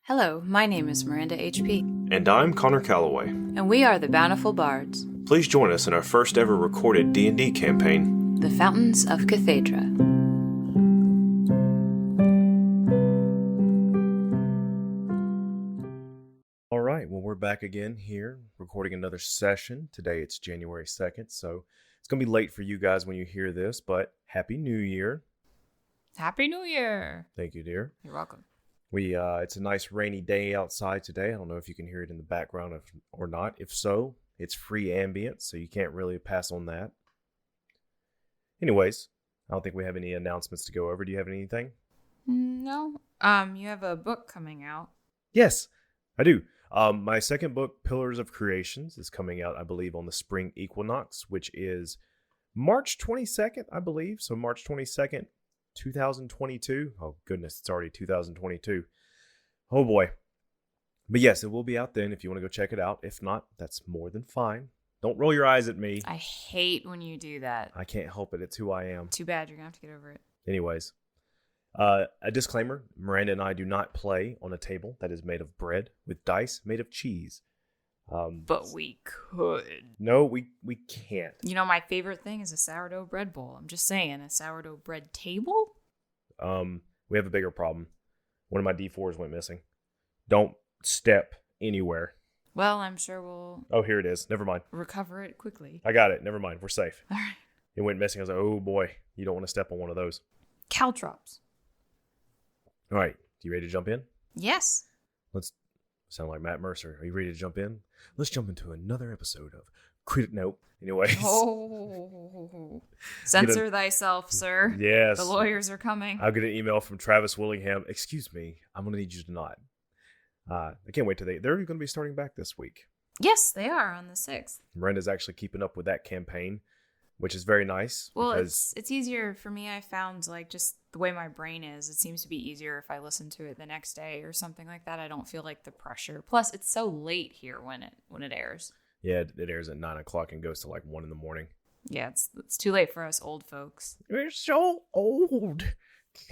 Hello, my name is Miranda HP. And I'm Connor Calloway. And we are the Bountiful Bards. Please join us in our first ever recorded D&D campaign, The Fountains of Cathaidra. Alright, well we're back again here, recording another session. Today it's January 2nd, so it's going to be late for you guys when you hear this, but Happy New Year. Happy New Year! Thank you, dear. You're welcome. It's a nice rainy day outside today. I don't know if you can hear it in the background or not. If so, it's free ambient, so you can't really pass on that. Anyways, I don't think we have any announcements to go over. Do you have anything? No. You have a book coming out. Yes, I do. My second book, Pillars of Creations, is coming out, I believe, on the spring equinox, which is March 22nd, I believe. So March 22nd, 2022. Oh, goodness, it's already 2022. Oh, boy. But yes, it will be out then if you want to go check it out. If not, that's more than fine. Don't roll your eyes at me. I hate when you do that. I can't help it. It's who I am. Too bad. You're going to have to get over it. Anyways, a disclaimer. Miranda and I do not play on a table that is made of bread with dice made of cheese. But we could. No, we can't. You know, my favorite thing is a sourdough bread bowl. I'm just saying, a sourdough bread table? We have a bigger problem. One of my D4s went missing. Don't step anywhere. Well, I'm sure we'll... Oh, here it is. Never mind. recover it quickly. I got it. Never mind. We're safe. All right. It went missing. I was like, oh boy, you don't want to step on one of those. Caltrops. All right. You ready to jump in? Yes. Let's sound like Matt Mercer. Are you ready to jump in? Let's jump into another episode of Nope. Anyways. Oh. Censor thyself, sir. Yes. The lawyers are coming. I'll get an email from Travis Willingham. Excuse me. I'm going to need you to nod. I can't wait till they're going to be starting back this week. Yes, they are on the 6th. Miranda's actually keeping up with that campaign, which is very nice. Well, it's easier for me. I found, like, just the way my brain is, it seems to be easier if I listen to it the next day or something like that. I don't feel like the pressure. Plus, it's so late here when it airs. Yeah, it airs at 9 o'clock and goes to like 1 in the morning. Yeah, it's too late for us old folks. We're so old.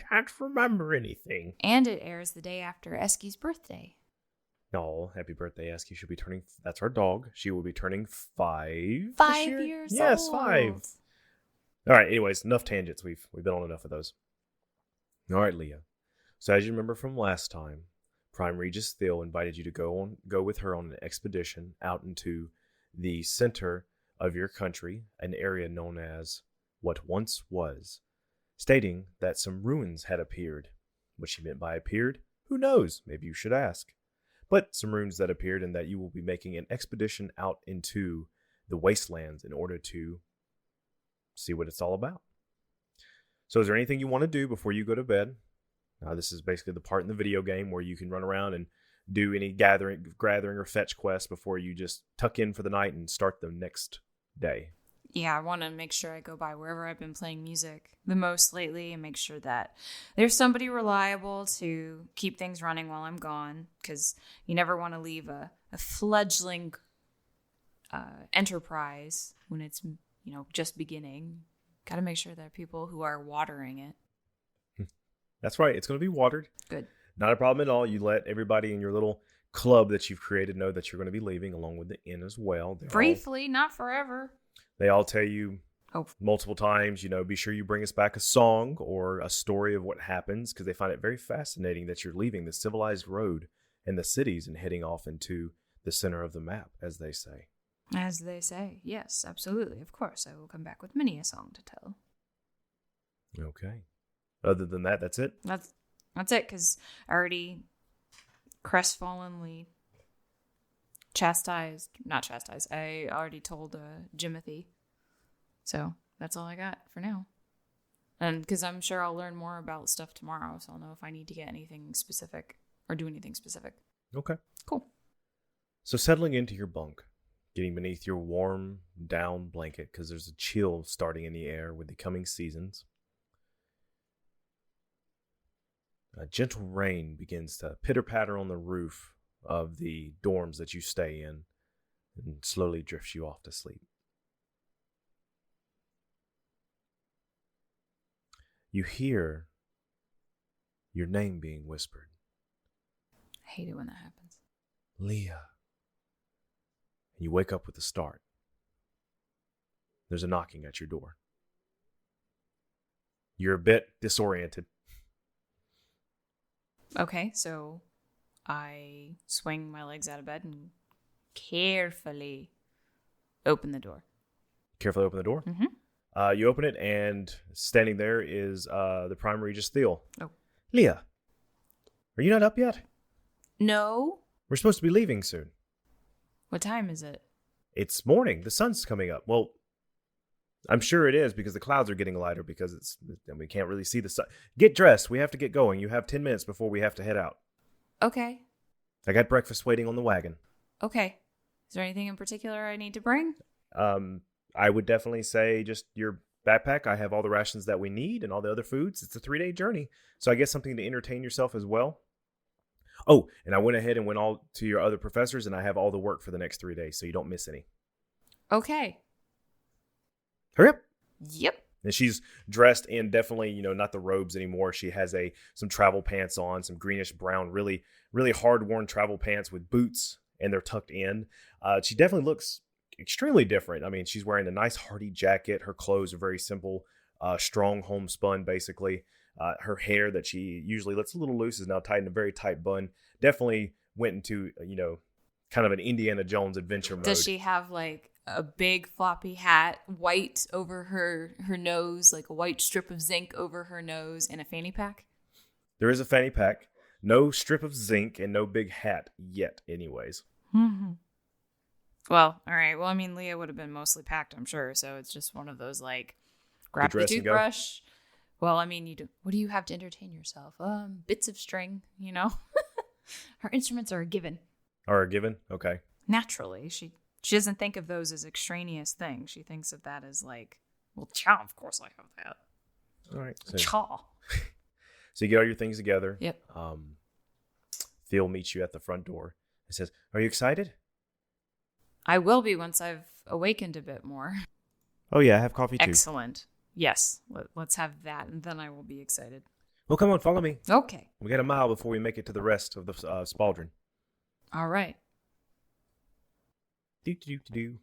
Can't remember anything. And it airs the day after Esky's birthday. Oh, happy birthday, Esky. She'll be turning... That's our dog. She will be turning 5 5 years old. Yes, 5. All right, anyways, enough tangents. We've been on enough of those. All right, Leah. So as you remember from last time, Prime Regius Thyll invited you to go with her on an expedition out into the center of your country, an area known as what once was, stating that some ruins had appeared. What she meant by appeared, who knows? Maybe you should ask. But some ruins that appeared, and that you will be making an expedition out into the wastelands in order to see what it's all about. So is there anything you want to do before you go to bed? Now, this is basically the part in the video game where you can run around and do any gathering or fetch quests before you just tuck in for the night and start the next day. Yeah, I want to make sure I go by wherever I've been playing music the most lately and make sure that there's somebody reliable to keep things running while I'm gone, because you never want to leave a fledgling enterprise when it's, just beginning. Got to make sure there are people who are watering it. That's right. It's going to be watered. Good. Not a problem at all. You let everybody in your little club that you've created know that you're going to be leaving, along with the inn as well. Briefly, not forever. They all tell you multiple times, be sure you bring us back a song or a story of what happens, because they find it very fascinating that you're leaving the civilized road and the cities and heading off into the center of the map, as they say. As they say. Yes, absolutely. Of course, I will come back with many a song to tell. Okay. Other than that, that's it? That's it, because I already crestfallenly I already told Jimothy. So that's all I got for now. And because I'm sure I'll learn more about stuff tomorrow, so I'll know if I need to get anything specific or do anything specific. Okay. Cool. So settling into your bunk, getting beneath your warm down blanket, because there's a chill starting in the air with the coming seasons. A gentle rain begins to pitter-patter on the roof of the dorms that you stay in and slowly drifts you off to sleep. You hear your name being whispered. hate it when that happens. Leah. And you wake up with a start. There's a knocking at your door. You're a bit disoriented. Okay, so I swing my legs out of bed and carefully open the door. Carefully open the door. Mm-hmm. You open it, and standing there is the Prime Regius Thyll. Oh. Leah, are you not up yet? No. We're supposed to be leaving soon. What time is it? It's morning. The sun's coming up. Well, I'm sure it is because the clouds are getting lighter and we can't really see the sun. Get dressed. We have to get going. You have 10 minutes before we have to head out. Okay. I got breakfast waiting on the wagon. Okay. Is there anything in particular I need to bring? I would definitely say just your backpack. I have all the rations that we need and all the other foods. It's a 3-day journey. So I guess something to entertain yourself as well. Oh, and I went ahead and went all to your other professors, and I have all the work for the next 3 days, so you don't miss any. Okay. Hurry up. Yep. And she's dressed in definitely, not the robes anymore. She has some travel pants on, some greenish brown, really, really hard-worn travel pants with boots, and they're tucked in. She definitely looks extremely different. I mean, she's wearing a nice hearty jacket. Her clothes are very simple, strong homespun, basically. Her hair that she usually lets a little loose is now tied in a very tight bun. Definitely went into, kind of an Indiana Jones adventure mode. Does she have like a big floppy hat, white over her nose, like a white strip of zinc over her nose, and a fanny pack? There is a fanny pack. No strip of zinc and no big hat yet, anyways. Mm-hmm. Well, all right. Well, I mean, Leah would have been mostly packed, I'm sure. So it's just one of those like, grab the toothbrush. Well, I mean, what do you have to entertain yourself? Bits of string, Her instruments are a given. Are a given? Okay. Naturally, she doesn't think of those as extraneous things. She thinks of that as like, well, cha, of course I have that. All right. Cha. So you get all your things together. Yep. Phil meets you at the front door and says, "Are you excited?" I will be once I've awakened a bit more. Oh, yeah, I have coffee too. Excellent. Yes, let's have that, and then I will be excited. Well, come on, follow me. Okay. We got a mile before we make it to the rest of the Spaldron. All right. Do.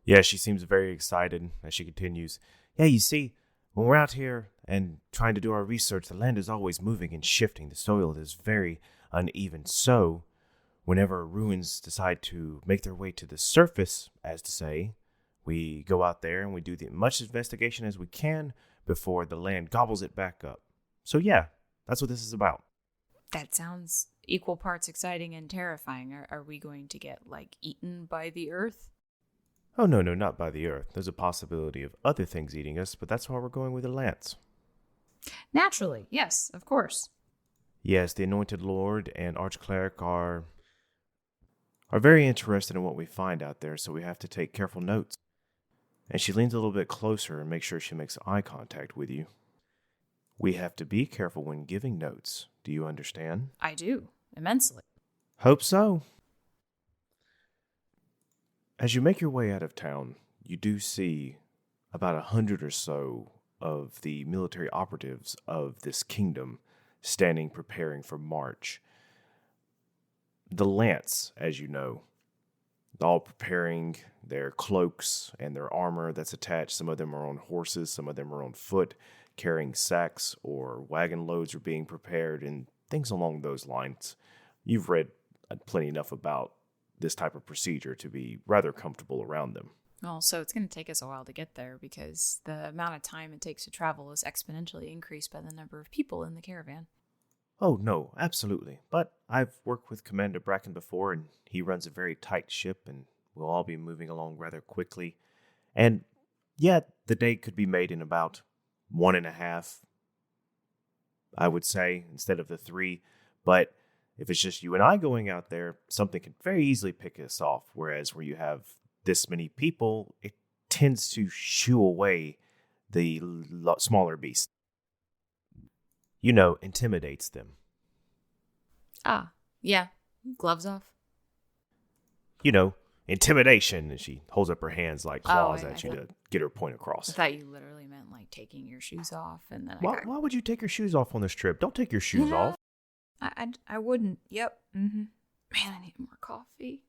Yeah, she seems very excited as she continues. Yeah, you see, when we're out here and trying to do our research, the land is always moving and shifting. The soil is very uneven. So, whenever ruins decide to make their way to the surface, as to say, we go out there and we do as much investigation as we can before the land gobbles it back up. So yeah, that's what this is about. That sounds equal parts exciting and terrifying. Are we going to get, like, eaten by the earth? Oh, no, not by the earth. There's a possibility of other things eating us, but that's why we're going with the lance. Naturally, yes, of course. Yes, the Anointed Lord and Archcleric are very interested in what we find out there, so we have to take careful notes. And she leans a little bit closer and makes sure she makes eye contact with you. We have to be careful when giving notes. Do you understand? I do, immensely. Hope so. As you make your way out of town, you do see about 100 or so of the military operatives of this kingdom standing preparing for march. The lance, as you know, all preparing their cloaks and their armor that's attached. Some of them are on horses, some of them are on foot, carrying sacks or wagon loads are being prepared and things along those lines. You've read plenty enough about this type of procedure to be rather comfortable around them. Well, so it's going to take us a while to get there because the amount of time it takes to travel is exponentially increased by the number of people in the caravan. Oh, no, absolutely. But I've worked with Commander Bracken before, and he runs a very tight ship, and we'll all be moving along rather quickly. And, yeah, the day could be made in about 1.5, I would say, instead of the 3. But if it's just you and I going out there, something can very easily pick us off. Whereas where you have this many people, it tends to shoo away the smaller beasts. Intimidates them. Ah, yeah. Gloves off. Intimidation. And she holds up her hands like claws at you to get her point across. I thought you literally meant like taking your shoes off. And then Why would you take your shoes off on this trip? Don't take your shoes off. I wouldn't. Yep. Mm-hmm. Man, I need more coffee.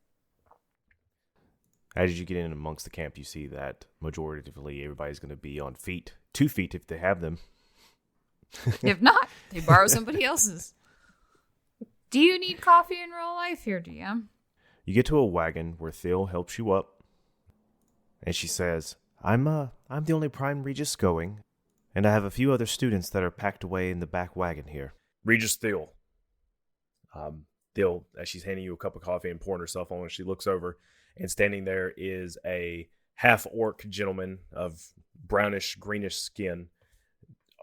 As you get in amongst the camp, you see that majoritatively everybody's going to be on feet. 2 feet if they have them. If not, they borrow somebody else's. Do you need coffee in real life here, DM? You get to a wagon where Thyll helps you up. And she says, I'm the only Prime Regius going. And I have a few other students that are packed away in the back wagon here. Regius Thyll. Thyll, as she's handing you a cup of coffee and pouring herself on, she looks over, and standing there is a half-orc gentleman of brownish, greenish skin,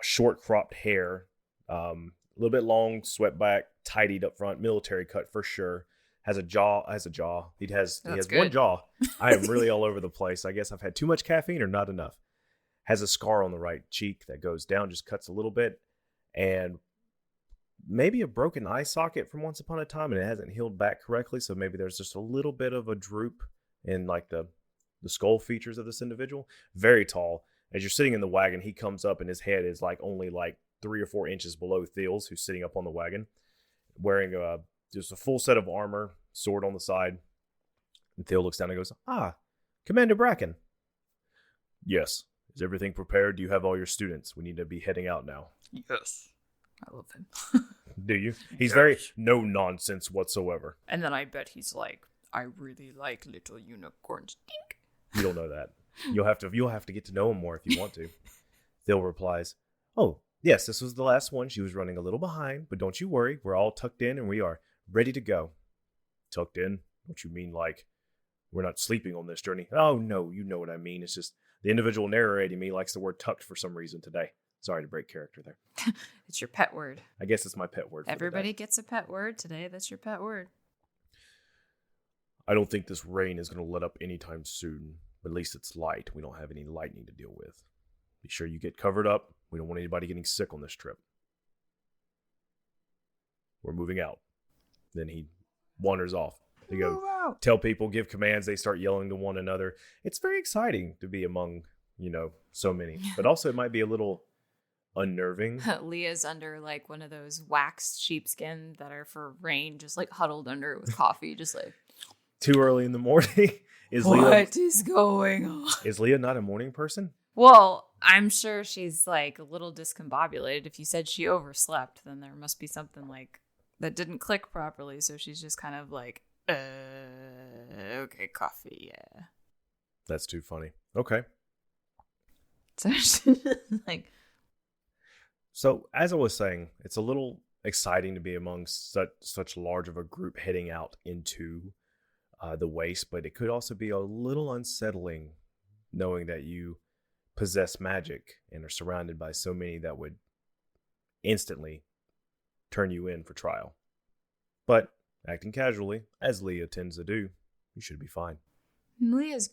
short cropped hair, a little bit long, swept back, tidied up front, military cut for sure. Has a jaw. He has good. One jaw. I am really all over the place. I guess I've had too much caffeine or not enough. Has a scar on the right cheek that goes down, just cuts a little bit, and maybe a broken eye socket from once upon a time, and it hasn't healed back correctly, so maybe there's just a little bit of a droop in like the skull features of this individual. Very tall. As you're sitting in the wagon, he comes up and his head is only 3 or 4 inches below Thyl's, who's sitting up on the wagon, wearing just a full set of armor, sword on the side. And Thyll looks down and goes, Commander Bracken. Yes. Is everything prepared? Do you have all your students? We need to be heading out now. Yes. I love him. Do you? He's very no nonsense whatsoever. And then I bet he's like, I really like little unicorns. Dink. You don't know that. You'll have to get to know him more if you want to. Thyll replies, Oh, yes, this was the last one. She was running a little behind, but don't you worry. We're all tucked in and we are ready to go. Tucked in? Don't you mean we're not sleeping on this journey? Oh, no, you know what I mean. It's just the individual narrating me likes the word tucked for some reason today. Sorry to break character there. It's your pet word. I guess it's my pet word. Everybody gets a pet word today. That's your pet word. I don't think this rain is going to let up anytime soon. But at least it's light. We don't have any lightning to deal with. Be sure you get covered up. We don't want anybody getting sick on this trip. We're moving out. Then he wanders off. They go tell people, give commands. They start yelling to one another. It's very exciting to be among, so many. But also it might be a little unnerving. Leah's under one of those waxed sheepskin that are for rain, just huddled under it with coffee, just too early in the morning. What is going on? Is Leah not a morning person? Well, I'm sure she's a little discombobulated. If you said she overslept, then there must be something that didn't click properly. So she's just kind of okay, coffee, yeah. That's too funny. Okay. So she's So as I was saying, it's a little exciting to be among such large of a group heading out into the waste, but it could also be a little unsettling knowing that you possess magic and are surrounded by so many that would instantly turn you in for trial. But acting casually, as Leah tends to do, you should be fine. Leah's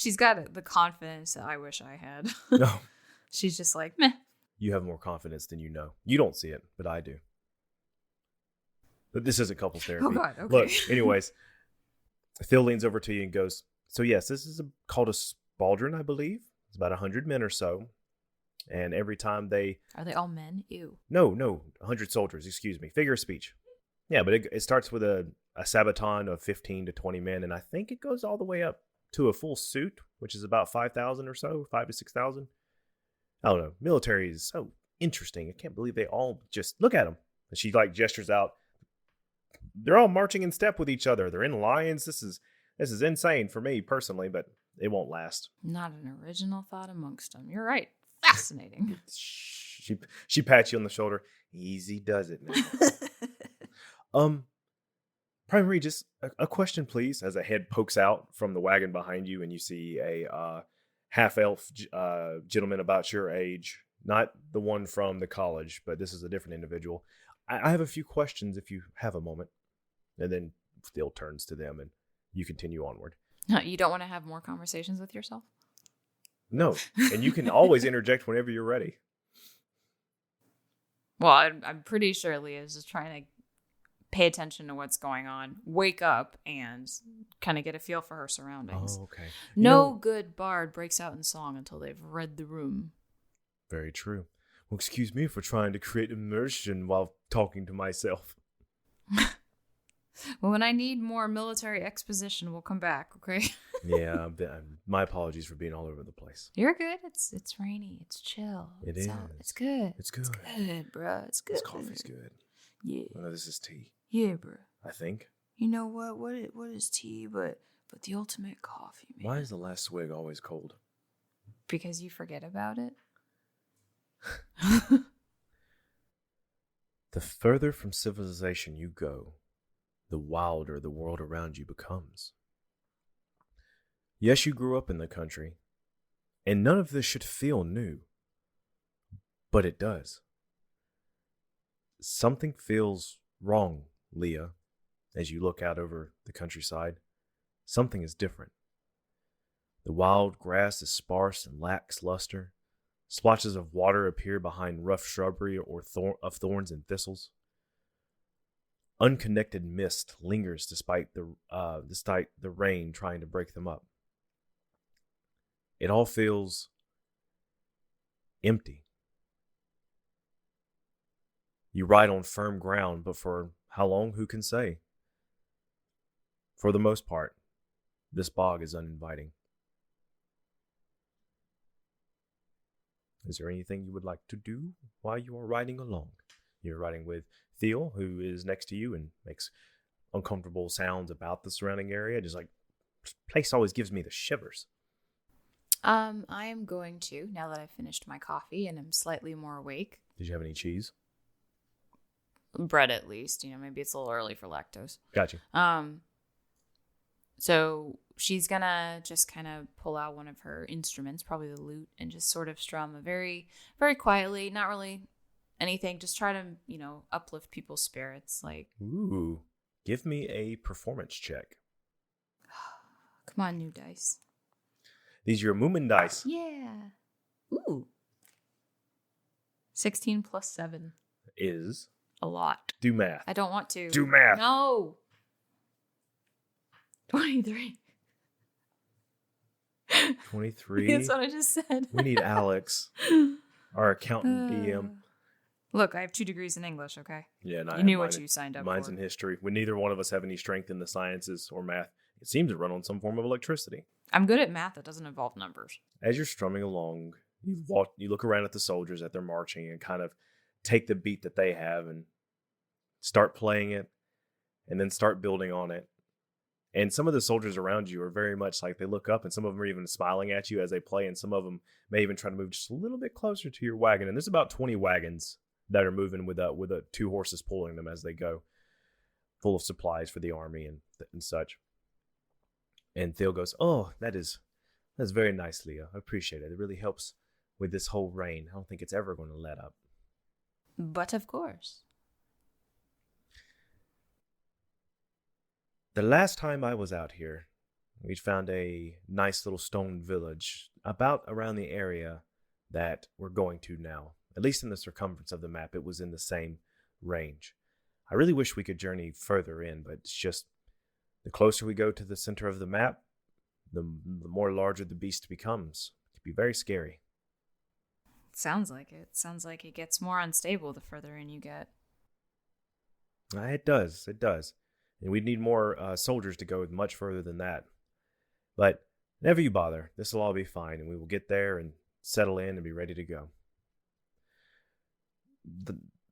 she's got the confidence that I wish I had. No. She's just meh. You have more confidence than you know. You don't see it, but I do. But this isn't couples therapy. Oh, God, okay. Look, anyways, Thyll leans over to you and goes, so yes, this is called a spaldron, I believe. It's about 100 men or so. And every time Are they all men? Ew. No, 100 soldiers, excuse me. Figure of speech. Yeah, but it starts with a sabaton of 15 to 20 men, and I think it goes all the way up to a full suit, which is about 5,000 or so, 5 to 6,000. I don't know. Military is so interesting. I can't believe they all just look at them. And she gestures out. They're all marching in step with each other. They're in lines. This is insane for me personally, but it won't last. Not an original thought amongst them. You're right. Fascinating. She pats you on the shoulder. Easy does it now. Prime Regis, a question please. As a head pokes out from the wagon behind you, and you see a half-elf gentleman about your age. Not the one from the college, but this is a different individual. I have a few questions if you have a moment. And then Thyll turns to them and you continue onward. You don't want to have more conversations with yourself? No. And you can always interject whenever you're ready. Well, I'm pretty sure Leah's just trying to pay attention to what's going on, wake up, and kind of get a feel for her surroundings. Oh, okay. No good bard breaks out in song until they've read the room. Very true. Well, excuse me for trying to create immersion while talking to myself. Well, when I need more military exposition, we'll come back, okay? Yeah, my apologies for being all over the place. You're good. It's rainy. It's chill. It's It's good. It's good. It's good, bro. It's good. This coffee's good. Yeah. Oh, this is tea. Yeah, bro. I think. You know what? What is tea but the ultimate coffee, man? Why is the last swig always cold? Because you forget about it. The further from civilization you go, the wilder the world around you becomes. Yes, you grew up in the country, and none of this should feel new, but it does. Something feels wrong, Leah, as you look out over the countryside. Something is different. The wild grass is sparse and lacks luster. Splotches of water appear behind rough shrubbery or of thorns and thistles. Unconnected mist lingers despite the rain trying to break them up. It all feels empty. You ride on firm ground, but for how long, who can say? For the most part, this bog is uninviting. Is there anything you would like to do while you are riding along? You're riding with Thyll, who is next to you and makes uncomfortable sounds about the surrounding area. Just like, this place always gives me the shivers. I am going to, now that I've finished my coffee and I'm slightly more awake. Did you have any cheese? Bread, at least. Maybe it's a little early for lactose. Got you. So she's gonna just kind of pull out one of her instruments, probably the lute, and just sort of strum very, very quietly, not really anything, just try to, uplift people's spirits. Like, ooh, give me a performance check. Come on, new dice. These are your Moomin dice. Yeah. Ooh. 16 plus 7. Is? A lot. Do math. I don't want to. Do math. No. 23. 23. That's what I just said. We need Alex, our accountant DM. Look, I have 2 degrees in English, okay? Yeah, and you knew what you signed up mine's for. in history. When neither one of us have any strength in the sciences or math, it seems to run on some form of electricity. I'm good at math that doesn't involve numbers. As you're strumming along, you look around at the soldiers that they're marching and kind of take the beat that they have and start playing it and then start building on it. And some of the soldiers around you are very much like they look up, and some of them are even smiling at you as they play, and some of them may even try to move just a little bit closer to your wagon. And there's about 20 wagons that are moving with 2 horses pulling them as they go, full of supplies for the army and such. And Thyll goes, "Oh, that's very nice, Leah. I appreciate it. It really helps with this whole rain. I don't think it's ever going to let up." But of course. The last time I was out here, we found a nice little stone village about around the area that we're going to now. At least in the circumference of the map, it was in the same range. I really wish we could journey further in, but it's just the closer we go to the center of the map, the more larger the beast becomes. It can be very scary. Sounds like it. Sounds like it gets more unstable the further in you get. It does. And we'd need more soldiers to go much further than that. But never you bother. This will all be fine, and we will get there and settle in and be ready to go.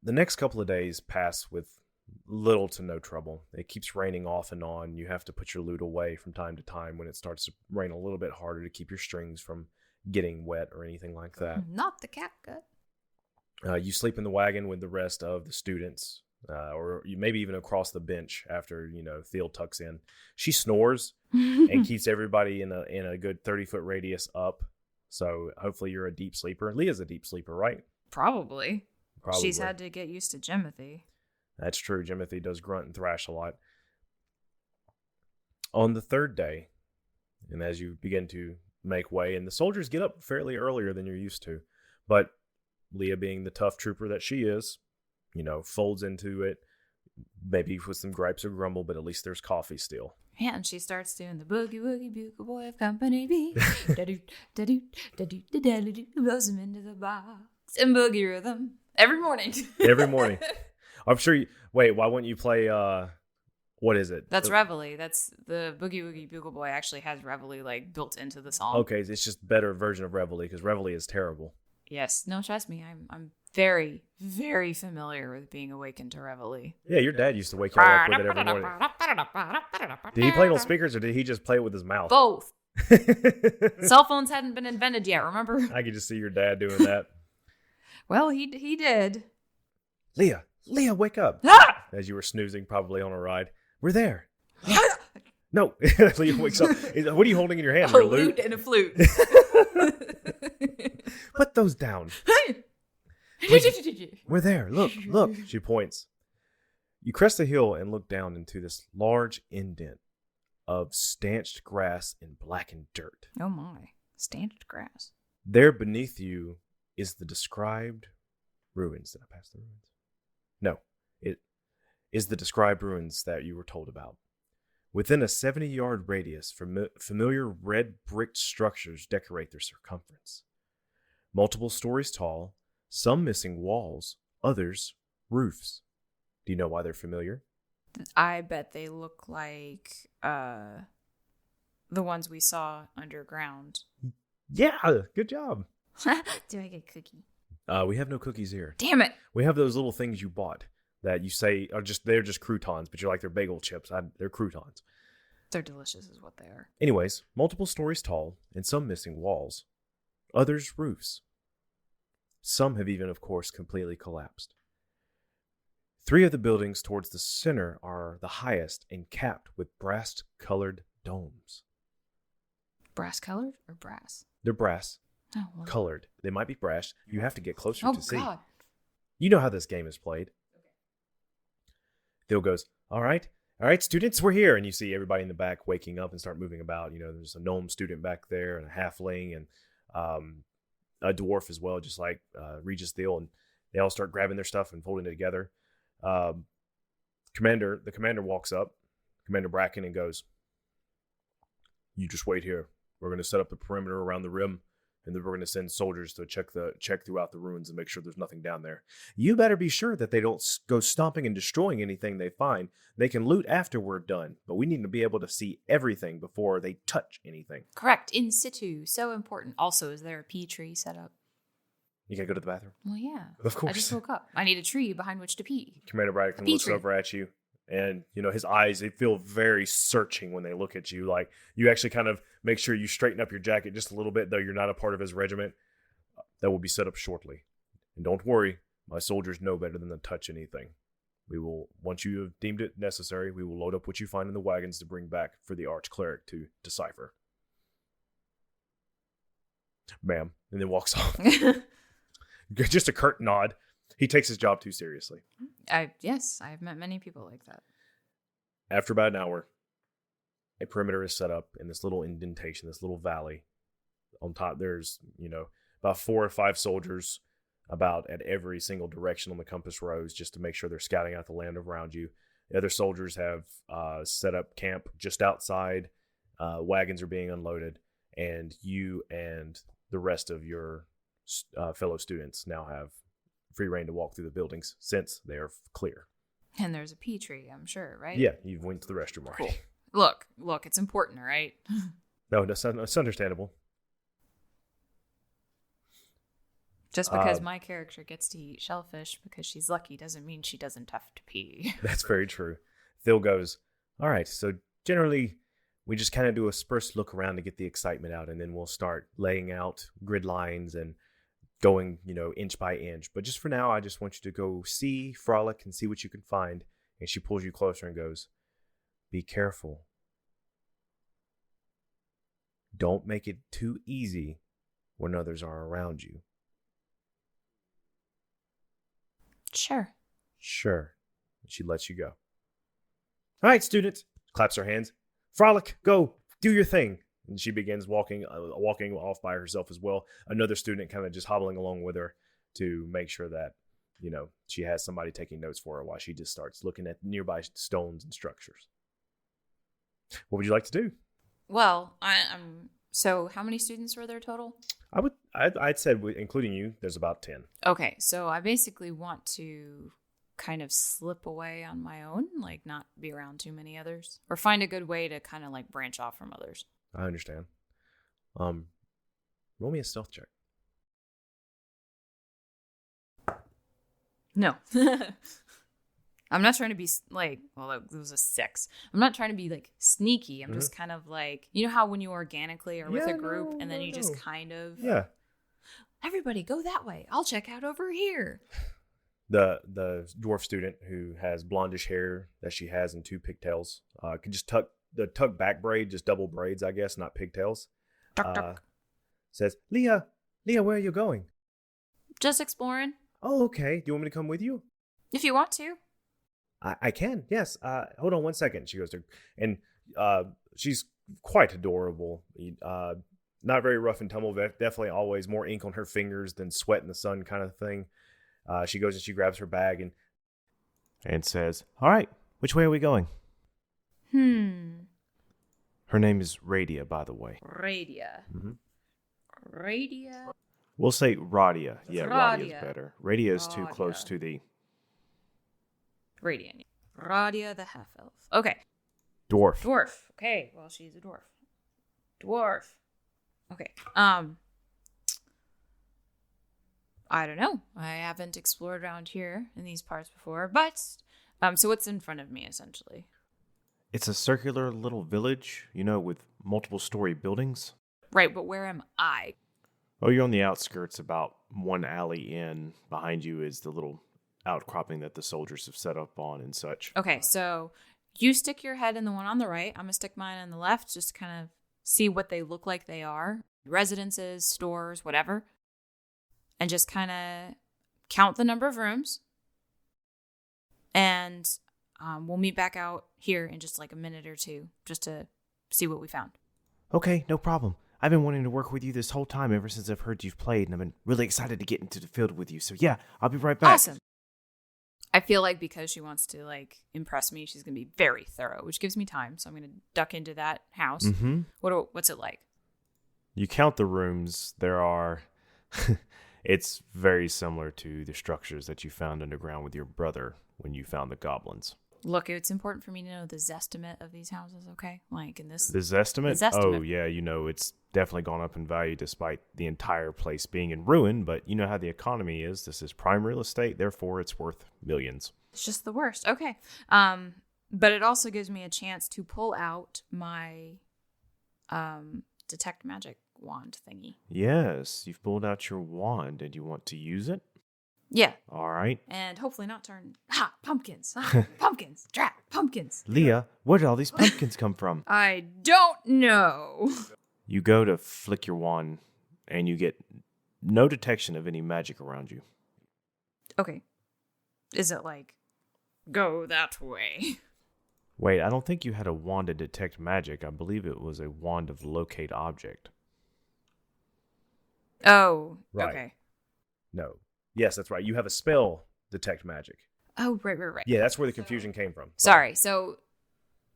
The next couple of days pass with little to no trouble. It keeps raining off and on. You have to put your lute away from time to time when it starts to rain a little bit harder to keep your strings from getting wet or anything like that. Not the catgut. You sleep in the wagon with the rest of the students. Or you maybe even across the bench after, Thyll tucks in. She snores and keeps everybody in a good 30-foot radius up. So hopefully you're a deep sleeper. Leah's a deep sleeper, right? Probably. She's had to get used to Jimothy. That's true. Jimothy does grunt and thrash a lot. On the 3rd day, and as you begin to make way, and the soldiers get up fairly earlier than you're used to, but Leah, being the tough trooper that she is, folds into it, maybe with some gripes or grumble, but at least there's coffee still. Yeah, and she starts doing the boogie woogie bugle boy of company B. Da-doo, da-doo, da-doo, da-doo, blows him into the box. and boogie rhythm every morning. Every morning. I'm sure you... Wait, why wouldn't you play... what is it? That's Reveille. That's the Boogie Woogie Bugle Boy actually has Reveille like built into the song. Okay, it's just a better version of Reveille because Reveille is terrible. Yes. No, trust me. I'm very, very familiar with being awakened to Reveille. Yeah, your dad used to wake you up with it every morning. Did he play it on speakers or did he just play it with his mouth? Both. Cell phones hadn't been invented yet, remember? I could just see your dad doing that. Well, he did. Leah, wake up. As you were snoozing probably on a ride. We're there. No. Leah wakes up. What are you holding in your hand? A lute and a flute. Put those down. We're there. Look. She points. You crest the hill and look down into this large indent of stanched grass and blackened dirt. Oh my. Stanched grass. There beneath you is the described ruins. Did I pass the ruins? No. It is the described ruins that you were told about. Within a 70-yard radius, familiar red brick structures decorate their circumference. Multiple stories tall, some missing walls, others roofs. Do you know why they're familiar? I bet they look like the ones we saw underground. Yeah, good job. Do I get a cookie? We have no cookies here. Damn it. We have those little things you bought that you say are they're just croutons, but you're like they're bagel chips. They're croutons. They're delicious is what they are. Anyways, multiple stories tall and some missing walls. Others roofs. Some have even, of course, completely collapsed. 3 of the buildings towards the center are the highest and capped with brass-colored domes. Brass colored or brass? They're brass. Oh, well. Colored. They might be brass. You have to get closer to see. Oh, God. You know how this game is played. Okay. Thyll goes, all right, students, we're here. And you see everybody in the back waking up and start moving about. You know, there's a gnome student back there and a halfling and a dwarf as well, just like Regius Thyll. And they all start grabbing their stuff and folding it together. The commander walks up, Commander Bracken, and goes, you just wait here. We're going to set up the perimeter around the rim. And then we're going to send soldiers to check throughout the ruins and make sure there's nothing down there. You better be sure that they don't go stomping and destroying anything they find. They can loot after we're done, but we need to be able to see everything before they touch anything. Correct. In situ. So important. Also, is there a pee tree set up? You gotta go to the bathroom? Well, yeah. Of course. I just woke up. I need a tree behind which to pee. Commander Bracken looks over at you. And, you know, his eyes, they feel very searching when they look at you. Like, you actually kind of make sure you straighten up your jacket just a little bit, though you're not a part of his regiment. That will be set up shortly. And don't worry, my soldiers know better than to touch anything. We will, once you have deemed it necessary, we will load up what you find in the wagons to bring back for the arch-cleric to decipher. Ma'am. And then walks off. Just a curt nod. He takes his job too seriously. Yes, I've met many people like that. After about an hour, a perimeter is set up in this little indentation, this little valley. On top, there's, you know, about 4 or 5 soldiers about at every single direction on the compass rose just to make sure they're scouting out the land around you. The other soldiers have set up camp just outside. Wagons are being unloaded, and you and the rest of your fellow students now have free reign to walk through the buildings since they are clear. And there's a pea tree, I'm sure, right? Yeah, you've went to the restroom already. Cool. Look, it's important, all right? No, that's understandable. Just because my character gets to eat shellfish because she's lucky doesn't mean she doesn't have to pee. That's very true. Thyll goes, all right, so generally we just kind of do a first look around to get the excitement out, and then we'll start laying out grid lines and going, you know, inch by inch. But just for now, I just want you to go see, frolic, and see what you can find. And she pulls you closer and goes, be careful. Don't make it too easy when others are around you. Sure. She lets you go. All right, students. Claps her hands. Frolic, go, do your thing. And she begins walking off by herself as well. Another student kind of just hobbling along with her to make sure that, you know, she has somebody taking notes for her while she just starts looking at nearby stones and structures. What would you like to do? Well, so how many students were there total? I'd said, including you, there's about 10. Okay, so I basically want to kind of slip away on my own, like not be around too many others, or find a good way to kind of like branch off from others. I understand. Roll me a stealth check. No. I'm not trying to be like, well, it was a 6. I'm not trying to be like sneaky. I'm just kind of like, you know how when you organically are with a group and then you just kind of, everybody go that way. I'll check out over here. The dwarf student who has blondish hair that she has in 2 pigtails can just tuck back braid, just double braids, I guess, not pigtails. Says, Leah, where are you going? Just exploring. Oh, okay. Do you want me to come with you? If you want to. I can, yes. Hold on one second. She goes to, and she's quite adorable. Not very rough and tumble. Definitely always more ink on her fingers than sweat in the sun kind of thing. She goes and she grabs her bag and says, all right, which way are we going? Her name is Radia, by the way. Radia. Mm-hmm. Radia? We'll say Radia. Yeah, Radia. Radia's better. Radia is too close to the... Radiant. Radia the half-elf. Okay. Dwarf. Okay, well, she's a dwarf. Dwarf. Okay. I don't know. I haven't explored around here in these parts before, but so what's in front of me essentially? It's a circular little village, with multiple story buildings. Right, but where am I? Oh, you're on the outskirts, about one alley in. Behind you is the little outcropping that the soldiers have set up on and such. Okay, so you stick your head in the one on the right. I'm going to stick mine on the left just to kind of see what they look like they are. Residences, stores, whatever. And just kind of count the number of rooms. And we'll meet back out here in just like a minute or two just to see what we found. Okay, no problem. I've been wanting to work with you this whole time ever since I've heard you've played, and I've been really excited to get into the field with you. So yeah, I'll be right back. Awesome. I feel like because she wants to like impress me, she's going to be very thorough, which gives me time. So I'm going to duck into that house. Mm-hmm. What's it like? You count the rooms. There are... It's very similar to the structures that you found underground with your brother when you found the goblins. Look, it's important for me to know the zestimate of these houses, okay? Like in this... The zestimate? The zestimate. Oh, yeah, it's definitely gone up in value despite the entire place being in ruin, but you know how the economy is. This is prime real estate, therefore it's worth millions. It's just the worst. Okay. But it also gives me a chance to pull out my detect magic wand thingy. Yes, you've pulled out your wand and you want to use it? Yeah. All right. And hopefully not turn... pumpkins. Pumpkins. Trap. Pumpkins. Leah, where did all these pumpkins come from? I don't know. You go to flick your wand and you get no detection of any magic around you. Okay. Is it like, go that way? Wait, I don't think you had a wand to detect magic. I believe it was a wand of locate object. Oh, right. Okay. No. Yes, that's right. You have a spell detect magic. Oh, right. Yeah, that's where the confusion came from. Sorry. So,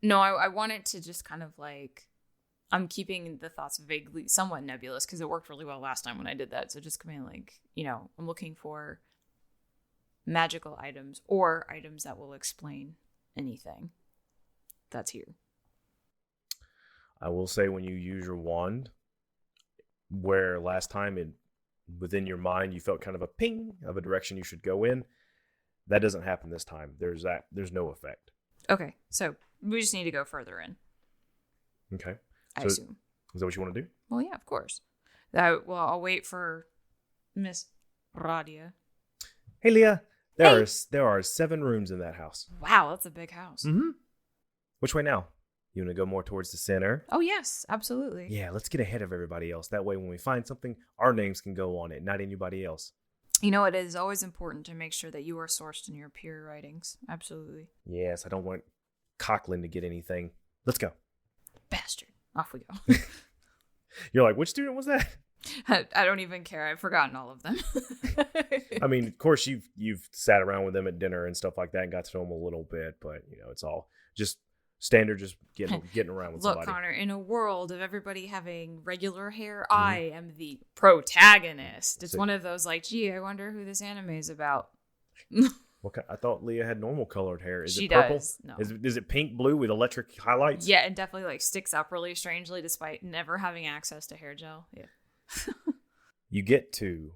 no, I wanted to just kind of like, I'm keeping the thoughts vaguely, somewhat nebulous, because it worked really well last time when I did that. So just kind of like, I'm looking for magical items or items that will explain anything that's here. I will say when you use your wand, where last time within your mind you felt kind of a ping of a direction you should go in, that doesn't happen this time. There's no effect. Okay, so we just need to go further in. Okay. I assume. Is that what you want to do? Well, yeah, of course. I'll wait for Miss Radia. Hey, Leah. There are 7 rooms in that house. Wow, that's a big house. Mm-hmm. Which way now? You want to go more towards the center? Oh, yes, absolutely. Yeah, let's get ahead of everybody else. That way, when we find something, our names can go on it, not anybody else. It is always important to make sure that you are sourced in your peer writings. Absolutely. Yes, I don't want Coughlin to get anything. Let's go. Bastard. Off we go. You're like, which student was that? I don't even care. I've forgotten all of them. I mean, of course, you've sat around with them at dinner and stuff like that and got to know them a little bit, but, it's all just Standard, just getting around with Look, somebody. Connor, in a world of everybody having regular hair, I am the protagonist. It's one of those like, gee, I wonder who this anime is about. I thought Leah had normal colored hair. Is She it purple? does. No. Is it pink, blue with electric highlights? Yeah, it definitely like sticks up really strangely despite never having access to hair gel. Yeah. You get to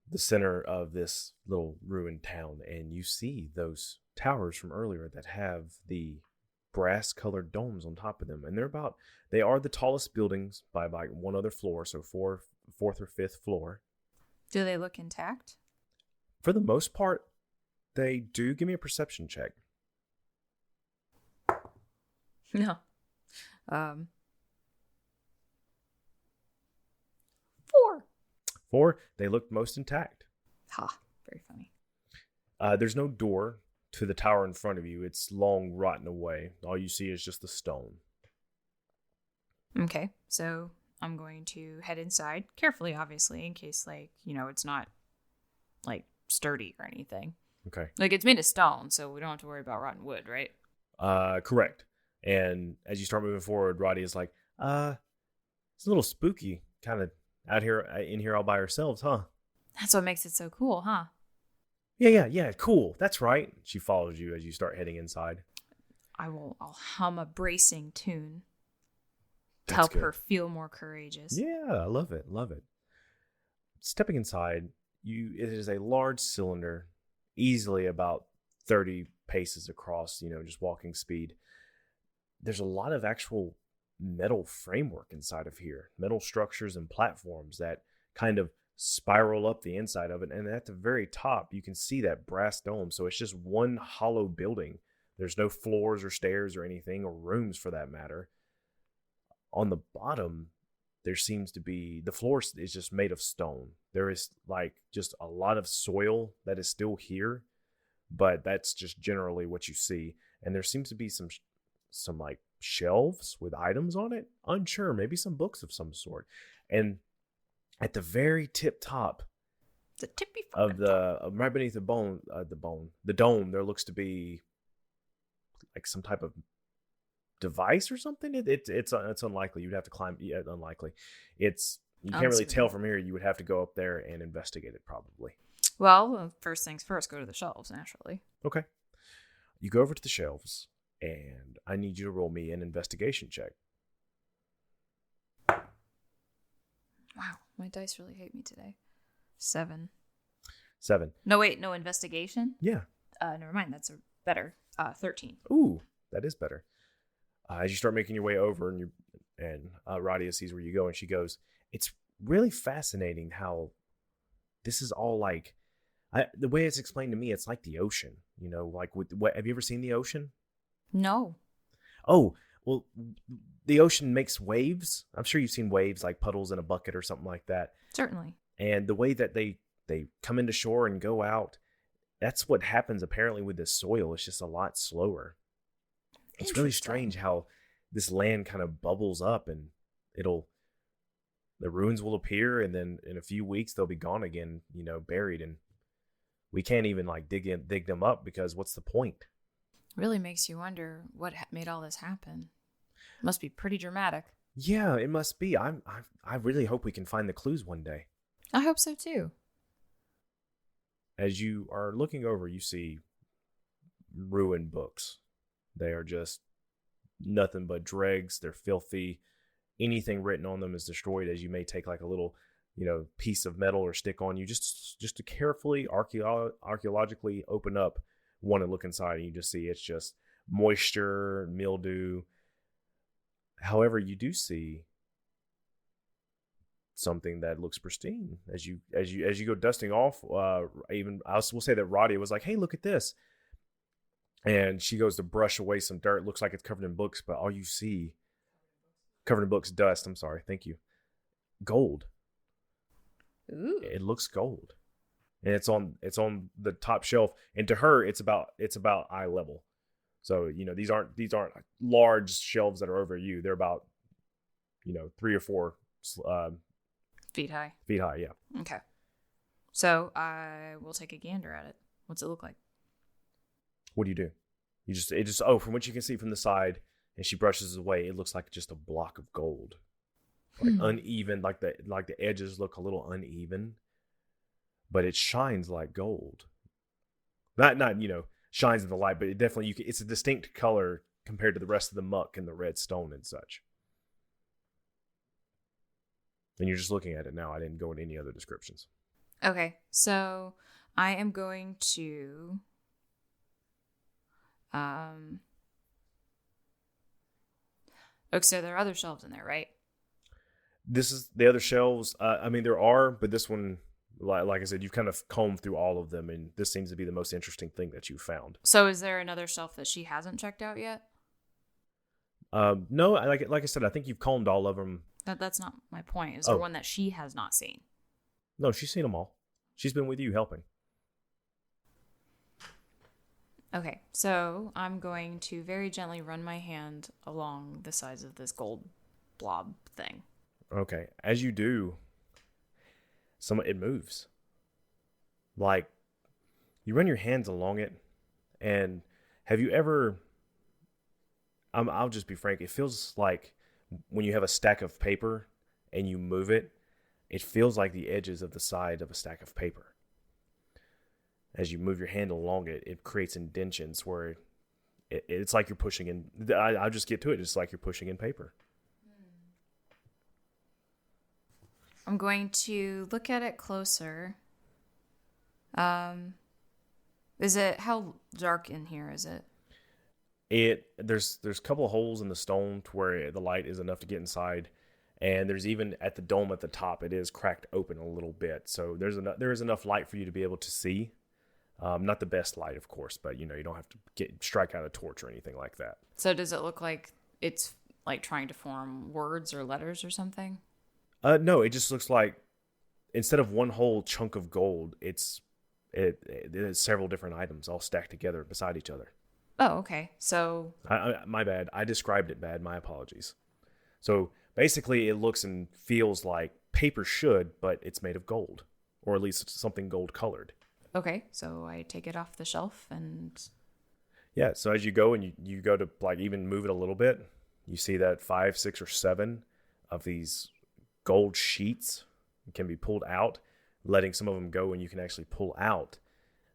the center of this little ruined town, and you see those towers from earlier that have the brass colored domes on top of them, and they are the tallest buildings by like one other floor, so fourth or fifth floor. Do they look intact? For the most part, they do. Give me a perception check. No. 4. They look most intact. Ha, very funny. There's no door to the tower in front of you. It's long rotten away. All you see is just the stone. Okay, so I'm going to head inside carefully, obviously, in case, like, it's not, like, sturdy or anything. Okay. Like, it's made of stone, so we don't have to worry about rotten wood, right? Correct. And as you start moving forward, Roddy is like, it's a little spooky, kind of out here, in here all by ourselves, huh? That's what makes it so cool, huh? Yeah, cool. That's right. She follows you as you start heading inside. I'll hum a bracing tune to That's help good. her feel more courageous. Yeah, I love it. Stepping inside, it is a large cylinder, easily about 30 paces across, just walking speed. There's a lot of actual metal framework inside of here, metal structures and platforms that kind of spiral up the inside of it. And at the very top, you can see that brass dome. So it's just one hollow building. There's no floors or stairs or anything, or rooms for that matter. On the bottom, there seems to be, the floor is just made of stone. There is like just a lot of soil that is still here, but that's just generally what you see. And there seems to be some like shelves with items on it. Unsure, maybe some books of some sort. And at the very tip top, The tippy of right beneath the dome, there looks to be like some type of device or something. It's unlikely. You'd have to climb. Yeah, unlikely. You can't really tell from here. You would have to go up there and investigate it probably. Well, first things first, go to the shelves, naturally. Okay. You go over to the shelves, and I need you to roll me an investigation check. Wow, my dice really hate me today. 7. 7. No, wait, no investigation? Yeah. Never mind, that's better. 13. Ooh, that is better. As you start making your way over, and Radia sees where you go, and she goes, "It's really fascinating how this is all like." The way it's explained to me, it's like the ocean. Like have you ever seen the ocean? No. Oh, well, the ocean makes waves. I'm sure you've seen waves like puddles in a bucket or something like that. Certainly. And the way that they come into shore and go out, that's what happens apparently with this soil. It's just a lot slower. It's really strange how this land kind of bubbles up, and the ruins will appear, and then in a few weeks they'll be gone again, buried, and we can't even like dig them up because what's the point? Really makes you wonder what made all this happen. Must be pretty dramatic. Yeah, it must be. I really hope we can find the clues one day. I hope so too. As you are looking over, you see ruined books. They are just nothing but dregs. They're filthy. Anything written on them is destroyed, as you may take like a little, piece of metal or stick on you just to carefully archaeologically open up one and look inside, and you just see it's just moisture, mildew. However, you do see something that looks pristine as you go dusting off. Even we'll say that Radia was like, "Hey, look at this," and she goes to brush away some dirt. Looks like it's covered in books, but all you see, covered in books, dust. I'm sorry, thank you. Gold. Ooh. It looks gold, and it's on the top shelf. And to her, it's about eye level. So these aren't large shelves that are over you. They're about 3 or 4 feet high. Feet high, yeah. Okay. So I will take a gander at it. What's it look like? What do? From what you can see from the side, and she brushes it away. It looks like just a block of gold, like uneven, like the edges look a little uneven, but it shines like gold. Not shines in the light, but it definitely it's a distinct color compared to the rest of the muck and the red stone and such. And you're just looking at it now. I didn't go into any other descriptions. Okay, so I am going to okay, so there are other shelves in there, right? This is the other shelves. I mean, there are, but this one, like I said, you've kind of combed through all of them, and this seems to be the most interesting thing that you've found. So is there another shelf that she hasn't checked out yet? No, like I said, I think you've combed all of them. That's not my point. Is there one that she has not seen? No, she's seen them all. She's been with you helping. Okay, so I'm going to very gently run my hand along the sides of this gold blob thing. Okay, as you do, it moves. Like, you run your hands along it, and have you ever... I'll just be frank. It feels like when you have a stack of paper and you move it, it feels like the edges of the side of a stack of paper. As you move your hand along it, it creates indentions where it's like you're pushing in. I'll just get to it. It's like you're pushing in paper. I'm going to look at it closer. Is it, how dark in here is it? There's a couple of holes in the stone to where the light is enough to get inside, and there's even at the dome at the top, it is cracked open a little bit. So there is enough light for you to be able to see. Not the best light, of course, but you don't have to strike out a torch or anything like that. So does it look like it's like trying to form words or letters or something? No, it just looks like instead of one whole chunk of gold, it's several different items all stacked together beside each other. Oh, okay. So my bad. I described it bad. My apologies. So basically, it looks and feels like paper should, but it's made of gold, or at least something gold colored. Okay, so I take it off the shelf and... Yeah, so as you go and you go to like even move it a little bit, you see that 5, 6, or 7 of these gold sheets can be pulled out, letting some of them go, and you can actually pull out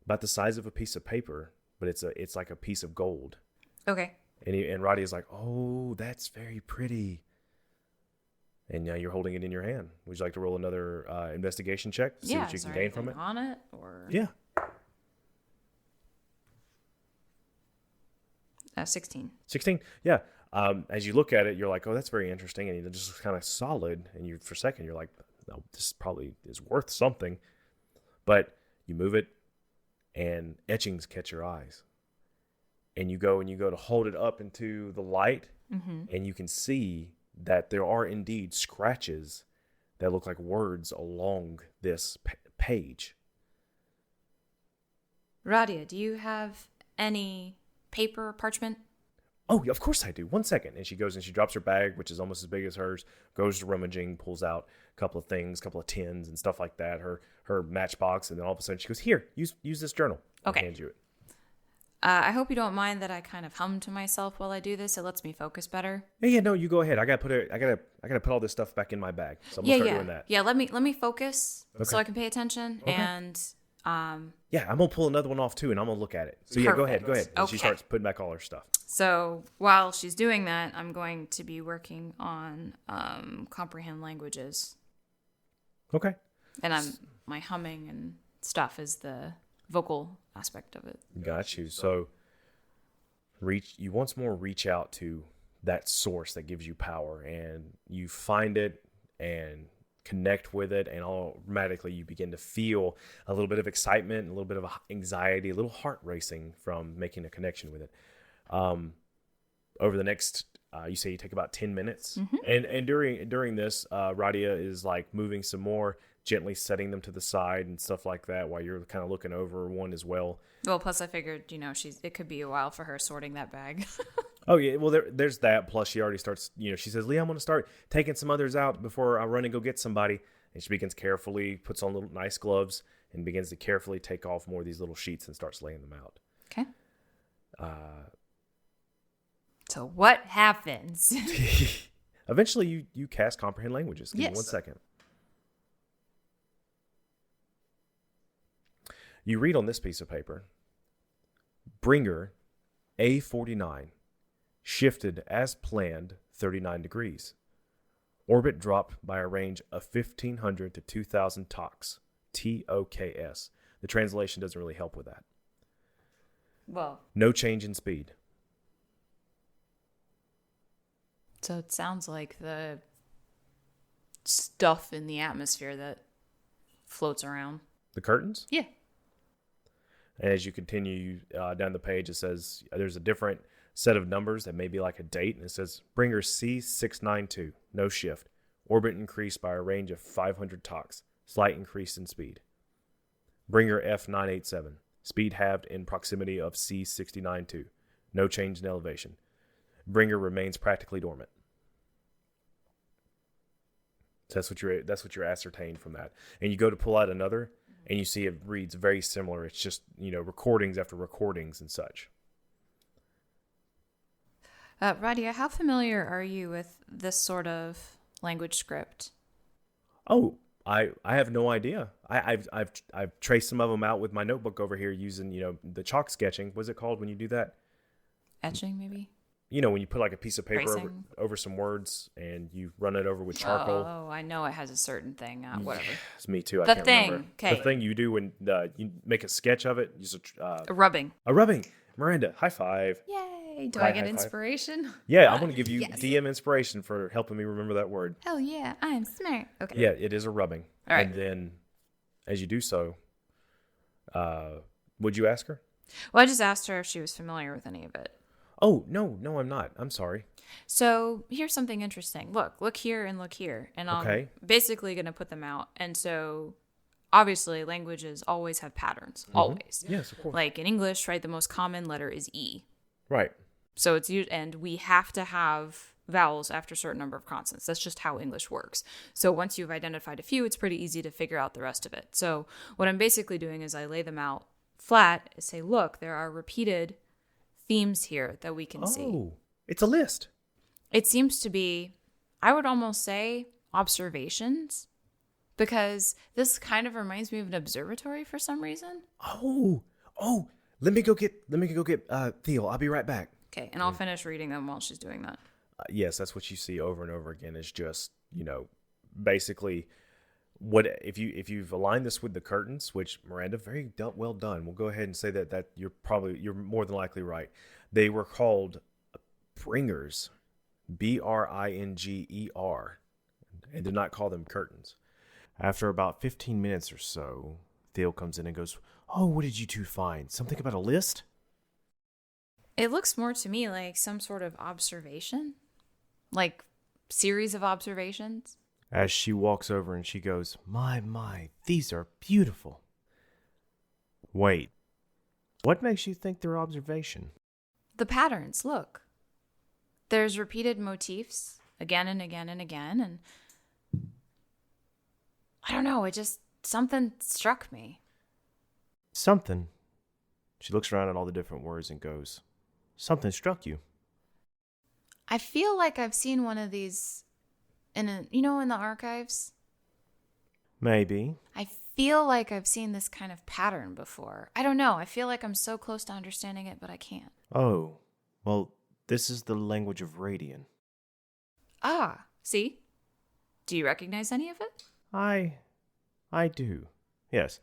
about the size of a piece of paper, but it's like a piece of gold. Okay. And Roddy is like, oh, that's very pretty. And now you're holding it in your hand. Would you like to roll another investigation check to see what you can gain from it? On it, or... Yeah. 16. 16? Yeah. As you look at it, you're like, oh, that's very interesting. And it just looks kind of solid. And for a second, you're like, no, this probably is worth something. But you move it, and etchings catch your eyes. And you go to hold it up into the light, and you can see that there are indeed scratches that look like words along this page. Radia, do you have any paper, parchment? Oh, of course I do. 1 second. And she goes and she drops her bag, which is almost as big as hers, goes to rummaging, pulls out a couple of things, a couple of tins and stuff like that, her matchbox, and then all of a sudden she goes, here, use this journal. Okay. And hands you it. I hope you don't mind that I kind of hum to myself while I do this. It lets me focus better. Yeah, no, you go ahead. I gotta put all this stuff back in my bag. So I'm gonna start doing that. Yeah, let me focus so I can pay attention. Okay. And yeah, I'm gonna pull another one off too, and I'm gonna look at it. So yeah, go ahead. And Okay. she starts putting back all her stuff. So while she's doing that, I'm going to be working on comprehend languages. Okay. And my humming and stuff is the vocal aspect of it. Got you. So you once more reach out to that source that gives you power, and you find it and connect with it, and automatically you begin to feel a little bit of excitement, a little bit of anxiety, a little heart racing from making a connection with it. Over the next, you say you take about 10 minutes, and during this, Radia is like moving some more, gently setting them to the side and stuff like that while you're kind of looking over one as well. Well, plus I figured, it could be a while for her sorting that bag. Oh yeah, well there's that. Plus she already starts, she says, Lee, I'm going to start taking some others out before I run and go get somebody. And she begins carefully, puts on little nice gloves, and begins to carefully take off more of these little sheets and starts laying them out. Okay. So what happens? Eventually, you cast comprehend languages. Give me Yes. 1 second. You read on this piece of paper, Bringer A49 shifted as planned 39 degrees. Orbit dropped by a range of 1,500 to 2,000 toks. TOKS. The translation doesn't really help with that. Well, No change in speed. so it sounds like the stuff in the atmosphere that floats around. The curtains? Yeah. And as you continue down the page, it says there's a different set of numbers that may be like a date. And it says Bringer C692, no shift. Orbit increased by a range of 500 toks. Slight increase in speed. Bringer F987, speed halved in proximity of C692. No change in elevation. Bringer remains practically dormant. So that's what you're ascertained from that. And you go to pull out another, and you see it reads very similar. It's just, recordings after recordings and such. Radia, how familiar are you with this sort of language script? Oh, I have no idea. I've traced some of them out with my notebook over here using the chalk sketching. What's it called when you do that? Etching, maybe? When you put like a piece of paper over some words and you run it over with charcoal. Oh, I know it has a certain thing. Whatever. It's me too. I The can't thing. remember. Okay. The thing you do when you make a sketch of it. Use A rubbing. a rubbing. Miranda, high five. Yay. Do High I get five. inspiration? Yeah, I'm going to give you Yes. DM inspiration for helping me remember that word. Hell yeah. I'm smart. Okay. Yeah, it is a rubbing. All right. And then as you do so, would you ask her? Well, I just asked her if she was familiar with any of it. Oh, no, I'm not. I'm sorry. So here's something interesting. Look here and look here. And I'm Okay. basically going to put them out. And so obviously languages always have patterns. Always. Yes, of course. Like in English, right, the most common letter is E. Right. So and we have to have vowels after a certain number of consonants. That's just how English works. So once you've identified a few, it's pretty easy to figure out the rest of it. So what I'm basically doing is I lay them out flat and say, look, there are repeated themes here that we can see. Oh, it's a list. It seems to be, I would almost say, observations, because this kind of reminds me of an observatory for some reason. Oh, let me go get Theo. I'll be right back. Okay, and I'll finish reading them while she's doing that. Yes, that's what you see over and over again. Is just basically what if you've aligned this with the curtains, which Miranda, very well done. We'll go ahead and say that you're more than likely right. They were called bringers, Bringer, and did not call them curtains. After about 15 minutes or so, Theo comes in and goes, "Oh, what did you two find? Something about a list?" It looks more to me like some sort of observation, like series of observations. As she walks over and she goes, My, these are beautiful. Wait, what makes you think they're observation? The patterns, look. There's repeated motifs again and again and again, and I don't know, something struck me. Something. She looks around at all the different words and goes, Something struck you. I feel like I've seen one of these in the archives. Maybe. I feel like I've seen this kind of pattern before. I don't know. I feel like I'm so close to understanding it, but I can't. Oh, well, this is the language of Radian. Ah, see? Do you recognize any of it? I do. Yes.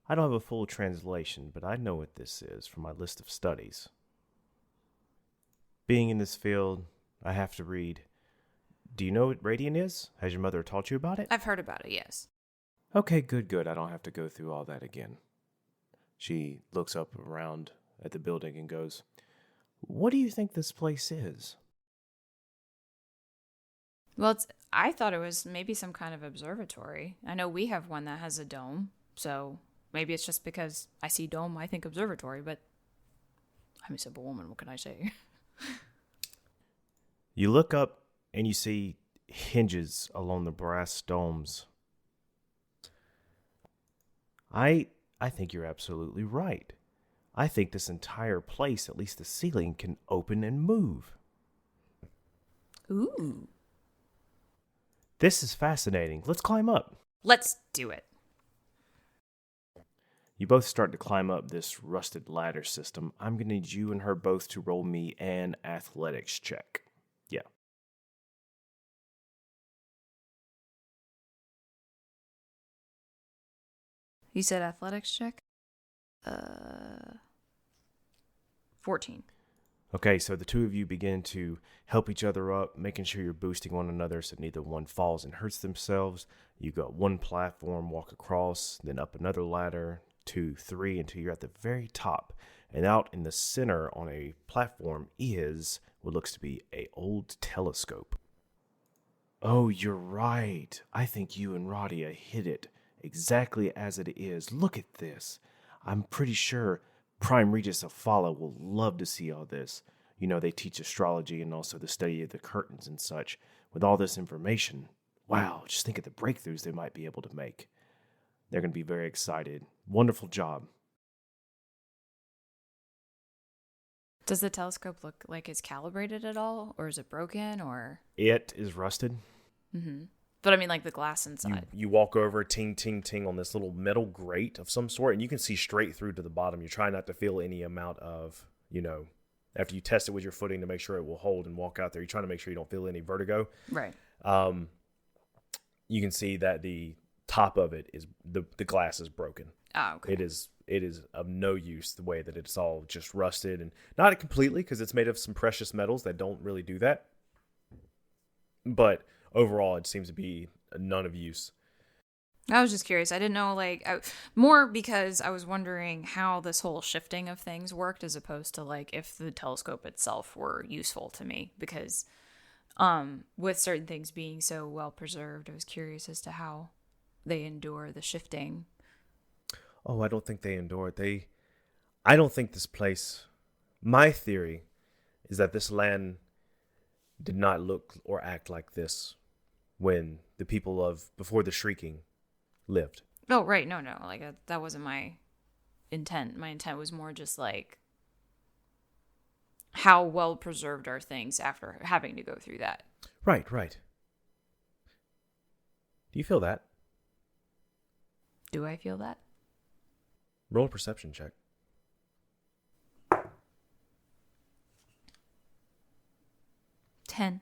I don't have a full translation, but I know what this is from my list of studies. Being in this field, I have to read. Do you know what Radian is? Has your mother taught you about it? I've heard about it, yes. Okay, good. I don't have to go through all that again. She looks up around at the building and goes, What do you think this place is? Well, I thought it was maybe some kind of observatory. I know we have one that has a dome, so maybe it's just because I see dome, I think observatory, but I'm a simple woman, what can I say? You look up and you see hinges along the brass domes. I think you're absolutely right. I think this entire place, at least the ceiling, can open and move. Ooh. This is fascinating. Let's climb up. Let's do it. You both start to climb up this rusted ladder system. I'm going to need you and her both to roll me an athletics check. Yeah. You said athletics check? 14. Okay, so the two of you begin to help each other up, making sure you're boosting one another so neither one falls and hurts themselves. You got one platform, walk across, then up another ladder, 2, 3, until you're at the very top. And out in the center on a platform is what looks to be an old telescope. Oh, you're right. I think you and Radia hit it exactly as it is. Look at this. I'm pretty sure Prime Regius Thyll will love to see all this. You know, they teach astrology and also the study of the curtains and such. With all this information, wow, just think of the breakthroughs they might be able to make. They're going to be very excited. Wonderful job. Does the telescope look like it's calibrated at all? Or is it broken? Or It is rusted. Mm-hmm. But I mean, like the glass inside. You walk over, ting, ting, ting, on this little metal grate of some sort, and you can see straight through to the bottom. You try not to feel any amount of, after you test it with your footing to make sure it will hold and walk out there, you're trying to make sure you don't feel any vertigo. Right. You can see that the top of it is, the glass is broken. Oh, okay. It is of no use the way that it's all just rusted, and not completely because it's made of some precious metals that don't really do that. But overall, it seems to be none of use. I was just curious. I didn't know, more because I was wondering how this whole shifting of things worked as opposed to, if the telescope itself were useful to me. Because with certain things being so well preserved, I was curious as to how they endure the shifting. Oh, I don't think they endure it. I don't think this place... My theory is that this land did not look or act like this when the people of before the Shrieking lived. Oh, right. No. That wasn't my intent. My intent was more just how well preserved are things after having to go through that. Right. Do you feel that? Do I feel that? Roll a perception check. 10.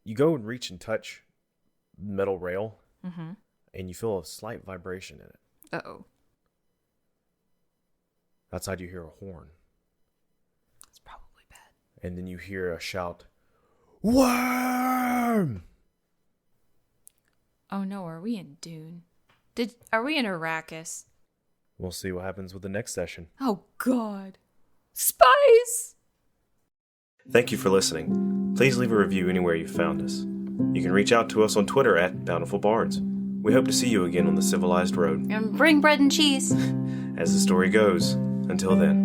You go and reach and touch metal rail, mm-hmm. and you feel a slight vibration in it. Uh-oh. Outside you hear a horn. That's probably bad. And then you hear a shout, "Worm!" Oh no, are we in Dune? Are we in Arrakis? We'll see what happens with the next session. Oh God. Spies! Thank you for listening. Please leave a review anywhere you found us. You can reach out to us on Twitter at Bountiful Bards. We hope to see you again on the civilized road. And bring bread and cheese. As the story goes, until then.